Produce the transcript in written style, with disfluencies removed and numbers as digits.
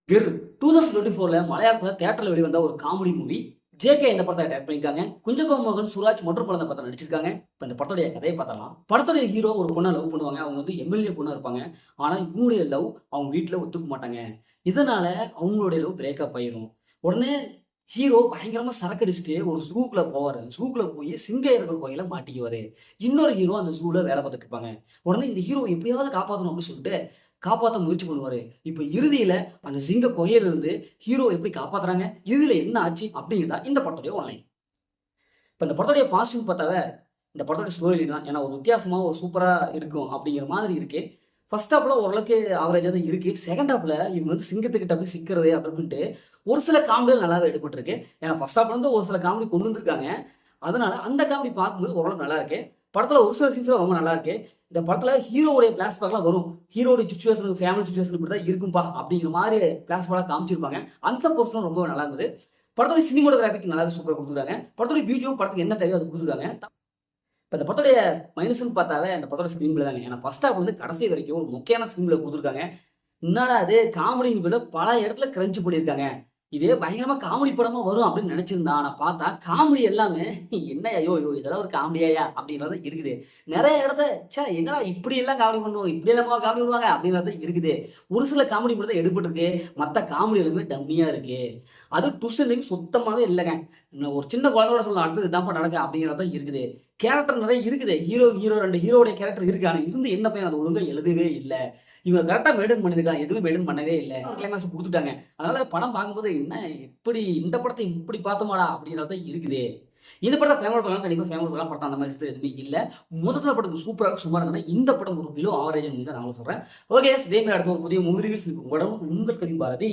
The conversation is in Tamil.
கிர் 2024ல மலையாளத்துல தியேட்டர்ல வெளிவந்த ஒரு காமெடி மூவி. ஜேகே இந்த படத்தை டைரக்ட் பண்ணியிருக்காங்க. குஞ்சகோ மோகன், சுராஜ் மற்றும் படம் இந்த படத்தை நடிச்சிருக்காங்க. இப்ப இந்த படத்துடைய கதையை பார்த்தலாம். படத்துடைய ஹீரோ ஒரு பொண்ணை லவ் பண்ணுவாங்க. அவங்க வந்து எம்எல்ஏ பொண்ணா இருப்பாங்க. ஆனா இவங்களுடைய லவ் அவங்க வீட்டுல ஒத்துக்க மாட்டாங்க. இதனால அவங்களுடைய லவ் பிரேக்கப் ஆயிரும். உடனே ஹீரோ பயங்கரமா சரக்கு அடிச்சுட்டு ஒரு ஜூக்குள்ள போவாரு. ஜூக்குள்ள போய் சிங்கம் இருக்கிற வகையில மாட்டிக்குவாரு. இன்னொரு ஹீரோ அந்த ஜூல வேலை பார்த்துட்டு இருப்பாங்க. உடனே இந்த ஹீரோ எப்படியாவது காப்பாற்றணும் அப்படின்னு சொல்லிட்டு காப்பாற்ற முயற்சி பண்ணுவாரு. இப்ப இறுதியில அந்த சிங்க குகையில இருந்து ஹீரோ எப்படி காப்பாத்துறாங்க, இறுதியில என்ன ஆச்சு அப்படிங்கிறதா இந்த படத்துடைய ஒன்லைன். இப்ப இந்த படத்துடைய பாசிட்டிவ் பார்த்தாவே இந்த படத்தோட ஸ்டோரி தான். ஏன்னா ஒரு வித்தியாசமா ஒரு சூப்பரா இருக்கும் அப்படிங்கிற மாதிரி இருக்கு. ஃபர்ஸ்ட் ஹாஃப்ல ஓரளவுக்கு ஆவரேஜா தான் இருக்கு. செகண்ட் ஹாஃப்ல இவங்க வந்து சிங்கத்துக்கிட்ட போய் சிக்கிறது அப்படின்ட்டு ஒரு சில காமெடிகள் நல்லாவே எடுபட்டிருக்கு. ஏன்னா ஃபர்ஸ்ட் ஹாஃப்ல இருந்து ஒரு சில காமெடி கொண்டு வந்திருக்காங்க. அதனால அந்த காமெடி பார்க்கும்போது ஓரளவுக்கு நல்லா இருக்கு. படத்துல ஒரு சில சீன்ஸ்லாம் ரொம்ப நல்லா இருக்கு. இந்த படத்துல ஹீரோவுடைய பிளாஷ்பேக்லாம் வரும். ஹீரோடைய சிச்சுவேஷன், ஃபேமிலி சிச்சுவேஷன் இப்படி தான் இருக்கும்பா அப்படிங்கிற மாதிரி பிளாஷ்பேக்காக காமிச்சிருப்பாங்க. அந்த போர்ஷன் ரொம்ப நல்லா இருந்தது. படத்தோட சினிமோட்டோகிராஃபிக் நல்லாவே சூப்பரா கொடுத்துருக்காங்க. படத்தோட பிஜிஎம் படத்துக்கு என்ன தேவையோ அது கொடுத்துருக்காங்க. இப்ப இந்த படத்துடைய மைனஸ்ன்னு பார்த்தாவே அந்த படத்தோட ஸ்க்ரீன் பிளே தாங்க. ஏன்னா ஃபர்ஸ்ட் ஹாஃப் வந்து கடைசி வரைக்கும் ஒரு முக்கியமான ஸ்க்ரீன் பிளே கொடுத்துருக்காங்க. என்னடா அது காமெடின்னு விட பல இடத்துல கிரன்ச் பண்ணியிருக்காங்க. இதே பயங்கரமா காமெடி படமா வரும் அப்படின்னு நினைச்சிருந்தான். ஆனா பார்த்தா காமெடி எல்லாமே என்ன ஐயோ ஐயோ இதெல்லாம் ஒரு காமெடியாயா அப்படிங்கிறது இருக்குது. நிறைய இடத்த ச்சே என்னடா இப்படி எல்லாம் காமெடி பண்ணுவோம், இப்படி எல்லாம் காமெடி பண்ணுவாங்க அப்படிங்கிறது இருக்குது. ஒரு சில காமெடி மட்டும் தான் எடுபட்டிருக்கு. மற்ற காமெடி எல்லாமே டம்மியா இருக்கு. அது ட்விஸ்ட் எண்டிங் சுத்தமாவே இல்லைங்க. இன்னும் ஒரு சின்ன குழந்தையோட சொல்லலாம் அடுத்தது இதான்ப்பா நடக்க அப்படிங்கிறது தான் இருக்குது. கேரக்டர் நிறைய இருக்குது. ஹீரோ 2 ஹீரோடைய கேரக்டர் இருக்கு. ஆனா இருந்து என்ன பையன் அது ஒழுங்கா எழுதவே இல்லை. இவங்க கரெக்டா மெயின்டைன் பண்ணிருக்காங்க. எதுவுமே மெயின்டைன் பண்ணவே இல்லை. கிளைமாக்ஸ் கொடுத்துட்டாங்க. அதனால படம் பார்க்கும்போது என்ன இப்படி இந்த படத்தை இப்படி பார்த்தோமாடா அப்படிங்கிறது தான் இருக்குது. இந்த படத்தை ஃபேமிலி பண்ணலாம், கண்டிப்பா ஃபேமிலி பண்ணலாம். படம் அந்த மாதிரி எதுவுமே இல்லை. முதல்ல படம் சூப்பராக சுமார் இருந்தால் இந்த படம் ஒரு பிலோ ஆவரேஜ் தான் நான் சொல்றேன். ஓகே இதே மாதிரி அடுத்த ஒரு புதிய மூவி ரிவ்யூஸ் உங்களுடன் உங்கள் கரீம் பாரதி.